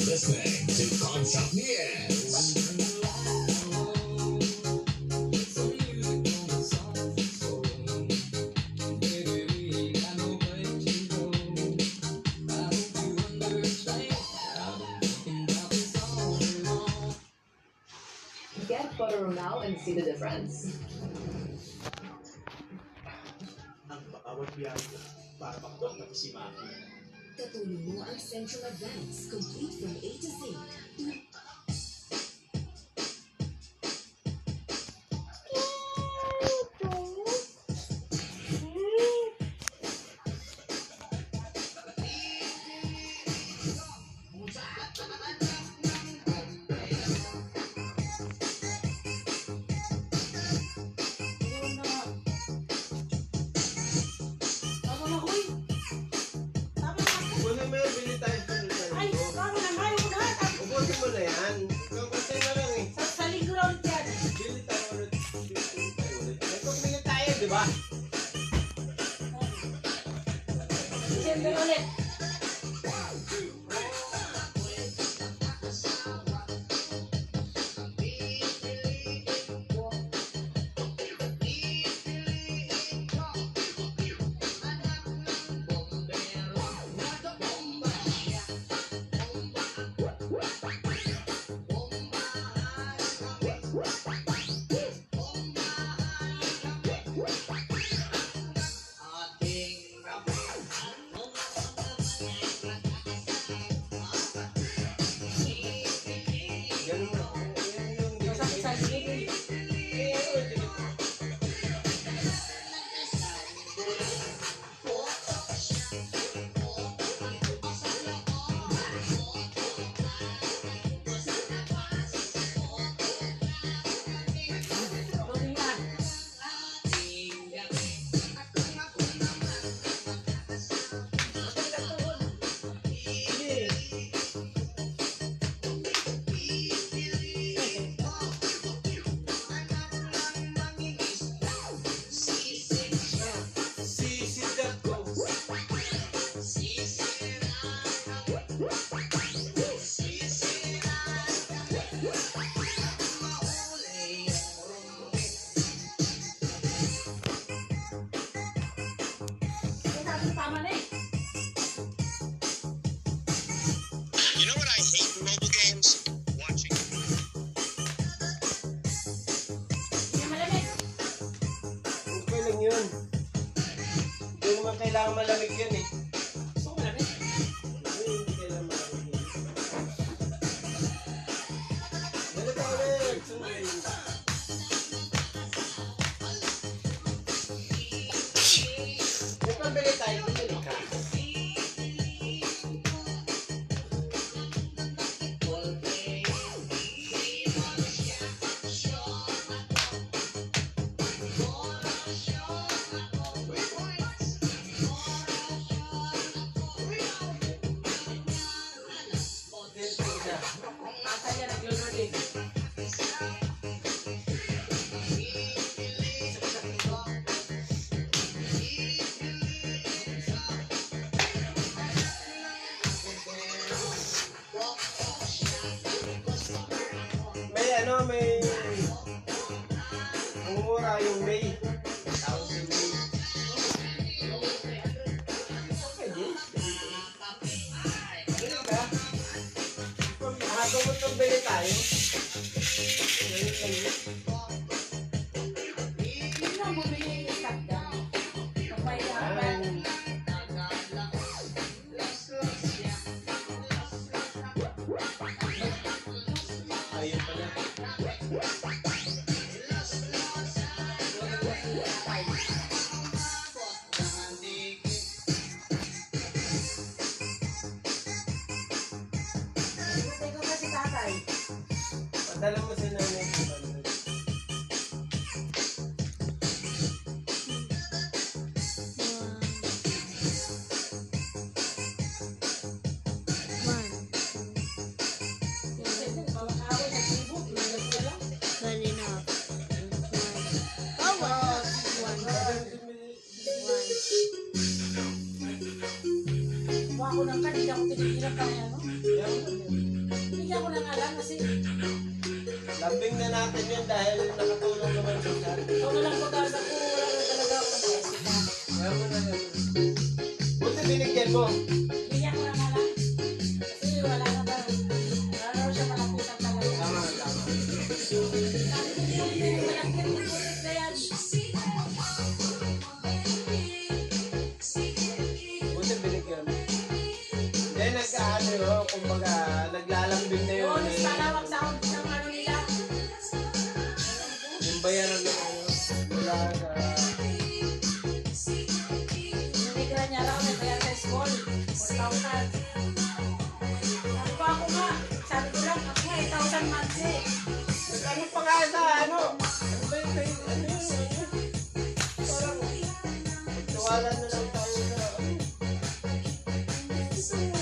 Listening to Consomniers. Get Photo now and see the difference. Ang bawat biyahe para makapagpapag si Maki. Katulong mo ang Central Advance, complete from A to Z. Wala mo yan, bili tayo. Ay, kamo na nga yung lahat. Ubusin mo na yan. Ikaw kasi na lang eh. Sa lingron yan. Bili tayo ulit. Bili tayo ulit. Ay, kung bili tayo, di ba? Siyempre ulit. Ganun na. Yan yung Sa gilid. Tuloy na. Sisikat ko. Tama na eh. You know what I hate in mobile games? Watching. Hindi malamig. Okay lang yun. Hindi naman kailangan malamig yan eh. Gusto ko malamig. Hindi kailangan malamig yan. Dali ka ulit. Sundin. May pambili tayo. Bumili ka. Masaya nag-load eh. May umura yung May. Tawag si May. Okay, din. Bili ka. Hanggang mo bili tayo. Ganun lang yun. Hindi na bumili yung stock down. Kapay na Ayan. Ayun pala. Padala mo si nanay. Kuha ko ng kanila kung tinigilap lang yan, no? Bigyan ko lang alam kasi Lambing na natin yun dahil nakatulong naman siya. ikaw na lang pag-asa ko. Wala na talaga ako ng pwesta. Kaya mo na yun. Buti binigyan mo. Bigyan ko lang alam. Kasi wala na ba. Wala na siya malapitan talaga. Tama, tama. Sabi ko yung pinagmalaki yung pusit na yan. Buti binigyan mo. Hindi, nagkaano yun. Kumbaga, naglalambing na yun. Oo, mas palawag sa ng ano nila. Yung bayaran na ano. Wala sa... Ninigra niya raw, may bayar sa school. 4,000. Sabi ko ako nga. Sabi ko lang, ako nga 8,000 months eh. Ano pa nga sa ano? Ano ba yung ano yun? Parang... Magtiwala na lang tayo sa...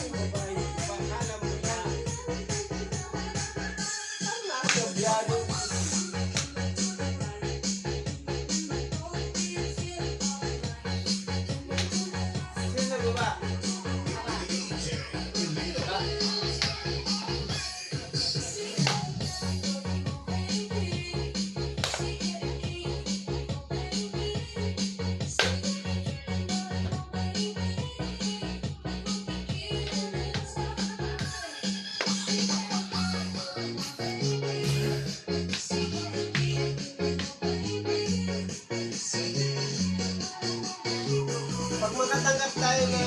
Babae, bakala mo na. Ano na? Kabyado. Sino na baba? Pag makatanggap tayo na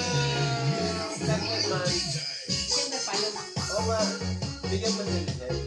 second month, Siyempre, paano? o ma, bigyan mo sila dyan.